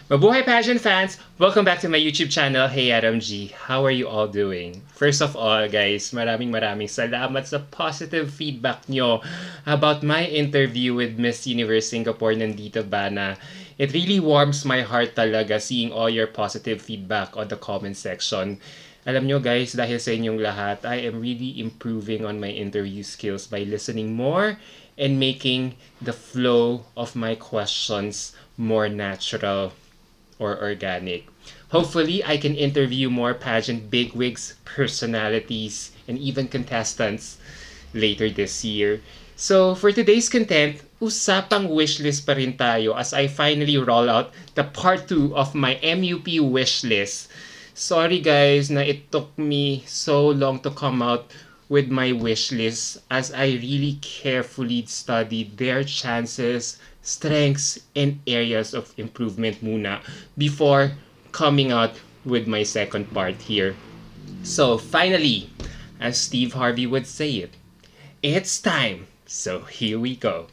Mabuhay pageant fans! Welcome back to my YouTube channel. Hey Adam G, how are you all doing? First of all, guys, maraming salamat sa positive feedback nyo about my interview with Miss Universe Singapore nandito ba na it really warms my heart talaga seeing all your positive feedback on the comment section. Alam nyo guys, dahil sa inyong lahat, I am really improving on my interview skills by listening more and making the flow of my questions more natural or organic. Hopefully, I can interview more pageant bigwigs, personalities, and even contestants later this year. So, for today's content, usapang wishlist pa rin tayo as I finally roll out the part 2 of my MUP wishlist. Sorry guys na it took me so long to come out with my wish list as I really carefully studied their chances, strengths, and areas of improvement muna before coming out with my second part here. So finally, as Steve Harvey would say it, it's time. So here we go.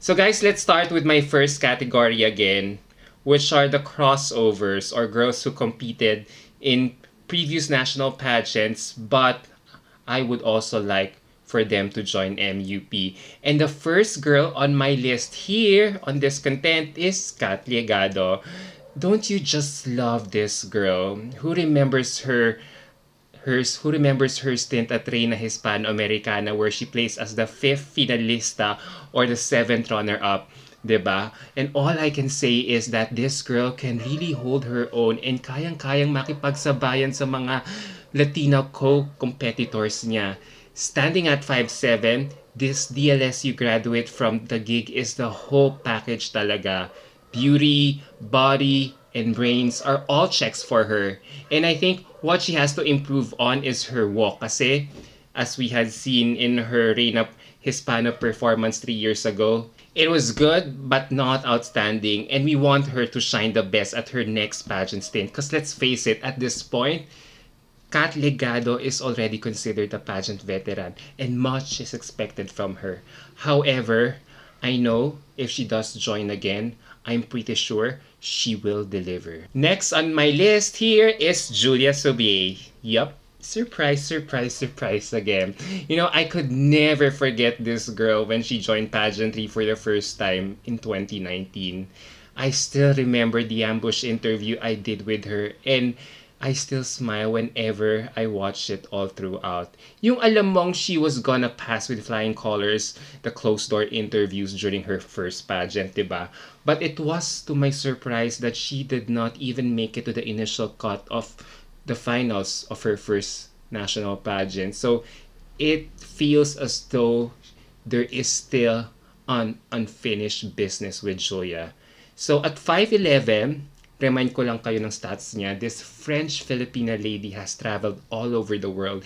So guys, let's start with my first category again, which are the crossovers or girls who competed in previous national pageants, but I would also like for them to join MUP. And the first girl on my list here on this content is Kat Legato. Don't you just love this girl? Who remembers her stint at Reina Hispano-Americana where she placed as the 5th finalista or the 7th runner-up, 'di ba? And all I can say is that this girl can really hold her own and kayang-kayang makipagsabayan sa mga Latina co-competitors niya. Standing at 5'7", this DLSU graduate from the gig is the whole package talaga. Beauty, body, and brains are all checks for her. And I think what she has to improve on is her walk. Kasi, as we had seen in her Reina Hispano performance 3 years ago, it was good but not outstanding. And we want her to shine the best at her next pageant stint. Because let's face it, at this point, Kat Legato is already considered a pageant veteran and much is expected from her. However, I know if she does join again, I'm pretty sure she will deliver. Next on my list here is Julia Sobie. Yup, surprise again. You know, I could never forget this girl when she joined pageantry for the first time in 2019. I still remember the ambush interview I did with her and I still smile whenever I watch it all throughout. Yung alam mong she was gonna pass with flying colors the closed-door interviews during her first pageant, diba? But it was to my surprise that she did not even make it to the initial cut of the finals of her first national pageant. So it feels as though there is still an unfinished business with Julia. So at 5'11", remind ko lang kayo ng stats niya, this French-Filipina lady has traveled all over the world,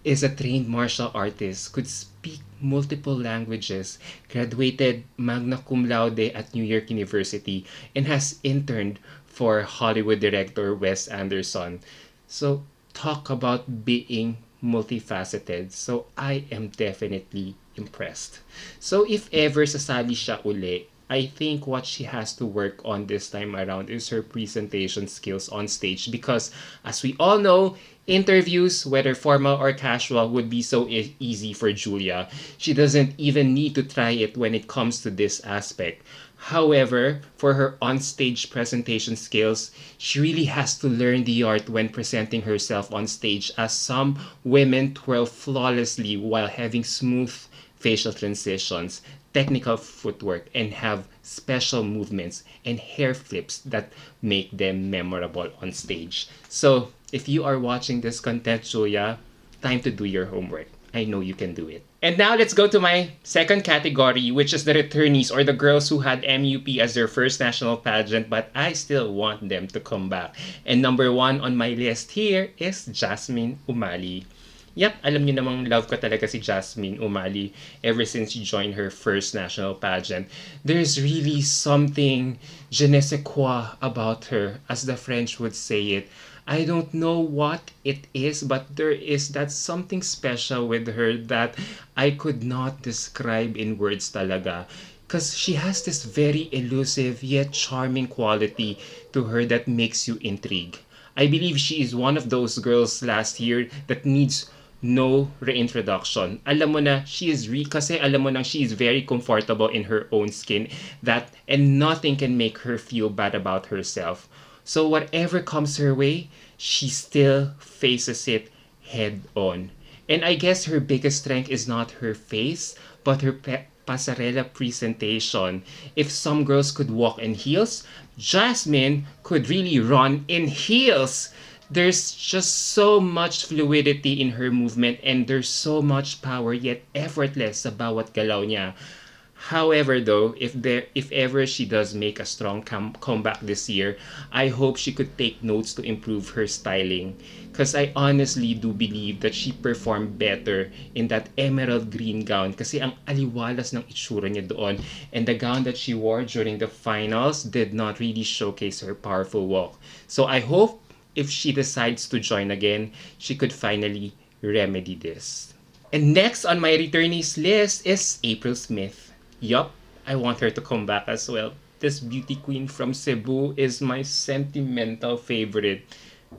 is a trained martial artist, could speak multiple languages, graduated magna cum laude at New York University, and has interned for Hollywood director Wes Anderson. So, talk about being multifaceted. So, I am definitely impressed. So, if ever sasali siya uli, I think what she has to work on this time around is her presentation skills on stage because, as we all know, interviews, whether formal or casual, would be so easy for Julia. She doesn't even need to try it when it comes to this aspect. However, for her on-stage presentation skills, she really has to learn the art when presenting herself on stage as some women twirl flawlessly while having smooth facial transitions, technical footwork, and have special movements and hair flips that make them memorable on stage. So, if you are watching this content, Julia, time to do your homework. I know you can do it. And now let's go to my second category, which is the returnees or the girls who had MUP as their first national pageant, but I still want them to come back. And number 1 on my list here is Jasmine Umali. Yep, alam niyo namang love ko talaga si Jasmine Umali ever since she joined her first national pageant. There's really something je ne sais quoi about her, as the French would say it. I don't know what it is, but there is that something special with her that I could not describe in words talaga. Because she has this very elusive yet charming quality to her that makes you intrigue. I believe she is one of those girls last year that needs no reintroduction. Alam mo na, kasi alam mo na she is very comfortable in her own skin that and nothing can make her feel bad about herself. So whatever comes her way, she still faces it head on. And I guess her biggest strength is not her face, but her pasarela presentation. If some girls could walk in heels, Jasmine could really run in heels. There's just so much fluidity in her movement and there's so much power yet effortless sa bawat galaw niya. However, though, if ever she does make a strong comeback this year, I hope she could take notes to improve her styling. Because I honestly do believe that she performed better in that emerald green gown kasi ang aliwalas ng itsura niya doon. And the gown that she wore during the finals did not really showcase her powerful walk. So I hope if she decides to join again, she could finally remedy this. And next on my returnees list is April Smith. Yup, I want her to come back as well. This beauty queen from Cebu is my sentimental favorite.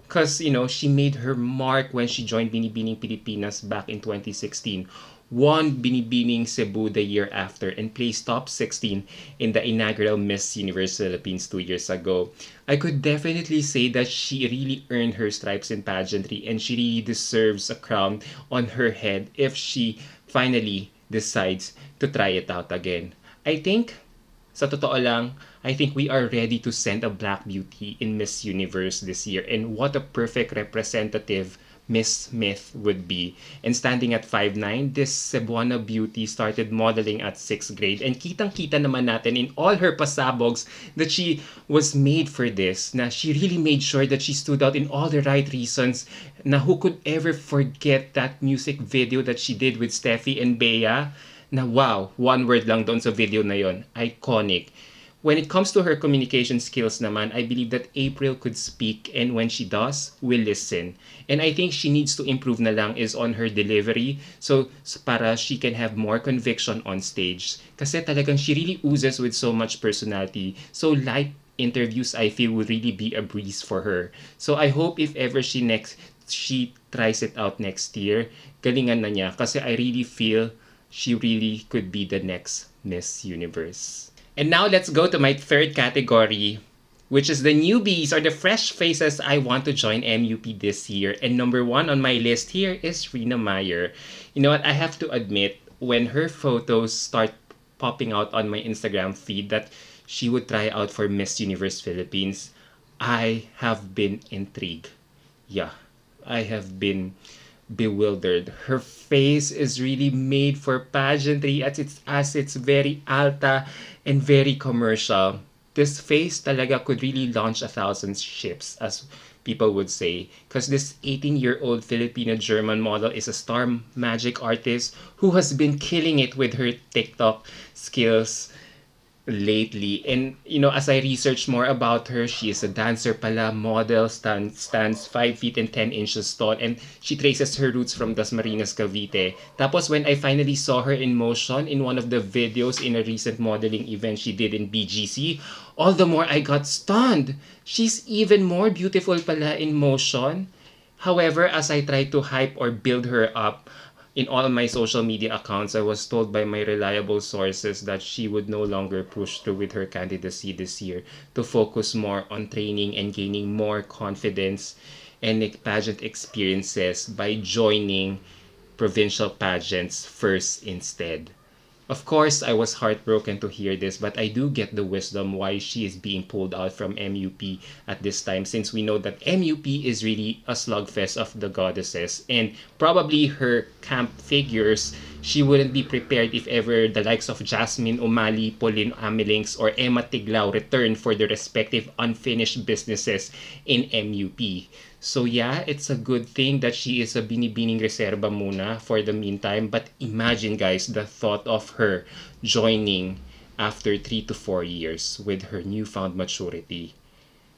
Because, she made her mark when she joined Binibining Pilipinas back in 2016. Won Binibining Cebu the year after and placed top 16 in the inaugural Miss Universe Philippines 2 years ago. I could definitely say that she really earned her stripes in pageantry and she really deserves a crown on her head if she finally decides to try it out again. I think, sa totoo lang, I think we are ready to send a Black Beauty in Miss Universe this year and what a perfect representative Miss Smith would be. And standing at 5'9", this Cebuana beauty started modeling at 6th grade and kitang-kita naman natin in all her pasabogs that she was made for this, na she really made sure that she stood out in all the right reasons, na who could ever forget that music video that she did with Steffi and Bea, na wow, one word lang doon sa video na yon, iconic. When it comes to her communication skills naman, I believe that April could speak and when she does, we'll listen. And I think she needs to improve na lang is on her delivery so para she can have more conviction on stage. Kasi talagang she really oozes with so much personality. So light interviews I feel would really be a breeze for her. So I hope if ever she tries it out next year, galingan na niya kasi I really feel she really could be the next Miss Universe. And now let's go to my third category, which is the newbies or the fresh faces I want to join MUP this year. And number 1 on my list here is Rina Meyer. You know what? I have to admit, when her photos start popping out on my Instagram feed that she would try out for Miss Universe Philippines, I have been intrigued. Yeah, I have been bewildered. Her face is really made for pageantry as it's very alta and very commercial. This face talaga could really launch 1,000 ships, as people would say, because this 18-year-old Filipino-German model is a star magic artist who has been killing it with her TikTok skills lately. And as I research more about her, she is a dancer pala, model, stands 5 feet and 10 inches tall, and she traces her roots from Dasmariñas, Cavite. Tapos when I finally saw her in motion in one of the videos in a recent modeling event she did in BGC, all the more I got stunned. She's even more beautiful pala in motion. However, as I try to hype or build her up, in all my social media accounts, I was told by my reliable sources that she would no longer push through with her candidacy this year to focus more on training and gaining more confidence and pageant experiences by joining provincial pageants first instead. Of course, I was heartbroken to hear this, but I do get the wisdom why she is being pulled out from MUP at this time, since we know that MUP is really a slugfest of the goddesses, and probably her camp figures, she wouldn't be prepared if ever the likes of Jasmine Umali, Pauline Amilings, or Emma Tiglao return for their respective unfinished businesses in MUP. So yeah, it's a good thing that she is a binibining reserva muna for the meantime. But imagine guys, the thought of her joining after 3 to 4 years with her newfound maturity.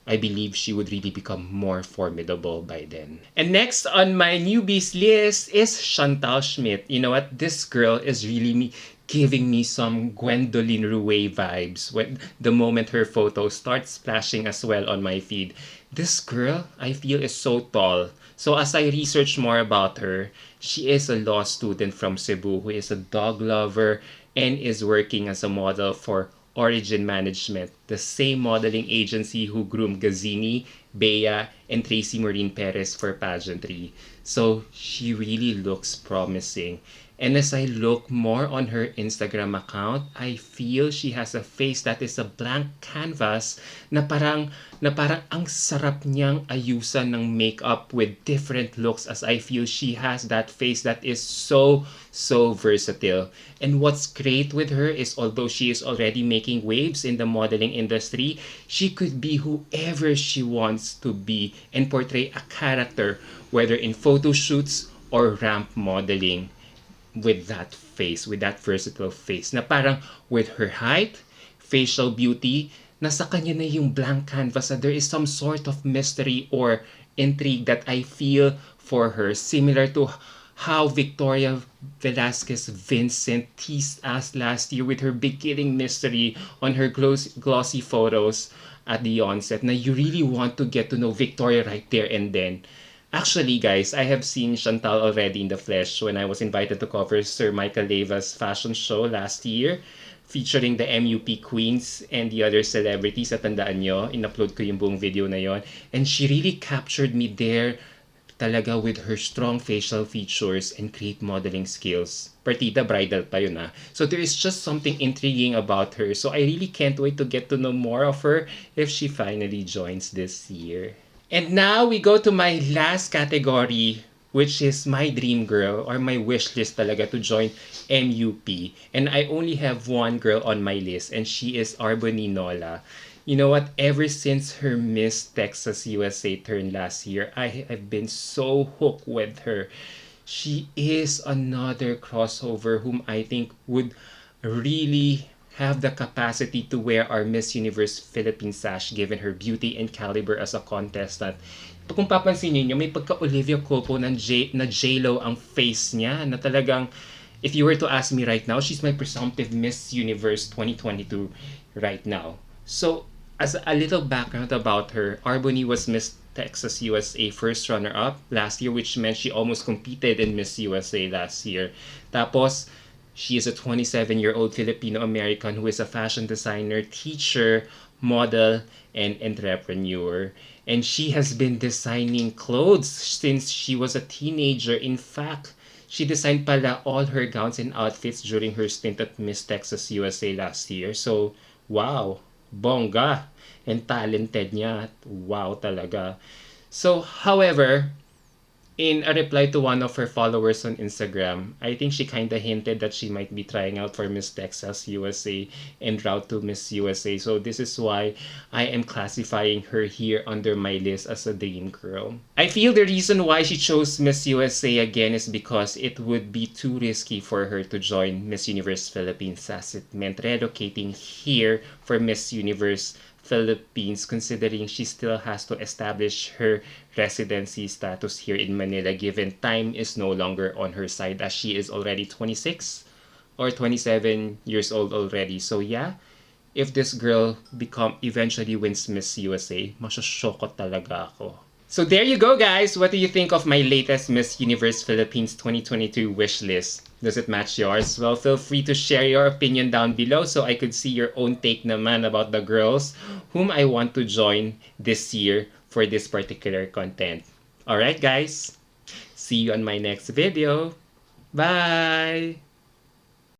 I believe she would really become more formidable by then. And next on my newbies list is Chantal Schmidt. You know what? This girl is really giving me some Gwendoline Rouet vibes when the moment her photo starts splashing as well on my feed. This girl, I feel, is so tall. So as I research more about her, she is a law student from Cebu who is a dog lover and is working as a model for Origin Management, the same modeling agency who groomed Gazini, Bea, and Tracy Maureen Perez for pageantry. So she really looks promising. And as I look more on her Instagram account, I feel she has a face that is a blank canvas na parang ang sarap niyang ayusan ng makeup with different looks, as I feel she has that face that is so versatile. And what's great with her is although she is already making waves in the modeling industry, she could be whoever she wants to be and portray a character, whether in photo shoots or ramp modeling, with that face, with that versatile face na parang with her height, facial beauty, nasa kanya na yung blank canvas, that there is some sort of mystery or intrigue that I feel for her, similar to how Victoria Velasquez Vincent teased us last year with her beginning mystery on her glossy photos at the onset, na you really want to get to know Victoria right there and then. Actually, guys, I have seen Chantal already in the flesh when I was invited to cover Sir Michael Leva's fashion show last year, featuring the MUP queens and the other celebrities. At tandaan nyo, in-upload ko yung buong video na yon. And she really captured me there talaga with her strong facial features and great modeling skills. Partida bridal pa yun ah. So there is just something intriguing about her. So I really can't wait to get to know more of her if she finally joins this year. And now we go to my last category, which is my dream girl or my wish list talaga to join MUP. And I only have one girl on my list, and she is Arbony Nola. You know what? Ever since her Miss Texas USA turn last year, I have been so hooked with her. She is another crossover whom I think would really have the capacity to wear our Miss Universe Philippines sash given her beauty and caliber as a contestant. Kung papansin niyo, may pagka-Olivia Culpo na J-Lo ang face niya na talagang, if you were to ask me right now, she's my presumptive Miss Universe 2022 right now. So, as a little background about her, Arbony was Miss Texas USA first runner-up last year, which meant she almost competed in Miss USA last year. Tapos, she is a 27-year-old Filipino-American who is a fashion designer, teacher, model, and entrepreneur. And she has been designing clothes since she was a teenager. In fact, she designed pala all her gowns and outfits during her stint at Miss Texas USA last year. So, wow, bongga. And talented niya. Wow talaga. So, however, in a reply to one of her followers on Instagram, I think she kinda hinted that she might be trying out for Miss Texas USA en route to Miss USA. So this is why I am classifying her here under my list as a dream girl. I feel the reason why she chose Miss USA again is because it would be too risky for her to join Miss Universe Philippines, as it meant relocating here for Miss Universe Philippines, considering she still has to establish her residency status here in Manila, given time is no longer on her side as she is already 26 or 27 years old already. So yeah, if this girl eventually wins Miss USA, masyashoko talaga ako. So there you go, guys. What do you think of my latest Miss Universe Philippines 2022 wish list? Does it match yours? Well, feel free to share your opinion down below so I could see your own take naman about the girls whom I want to join this year for this particular content. Alright, guys. See you on my next video. Bye!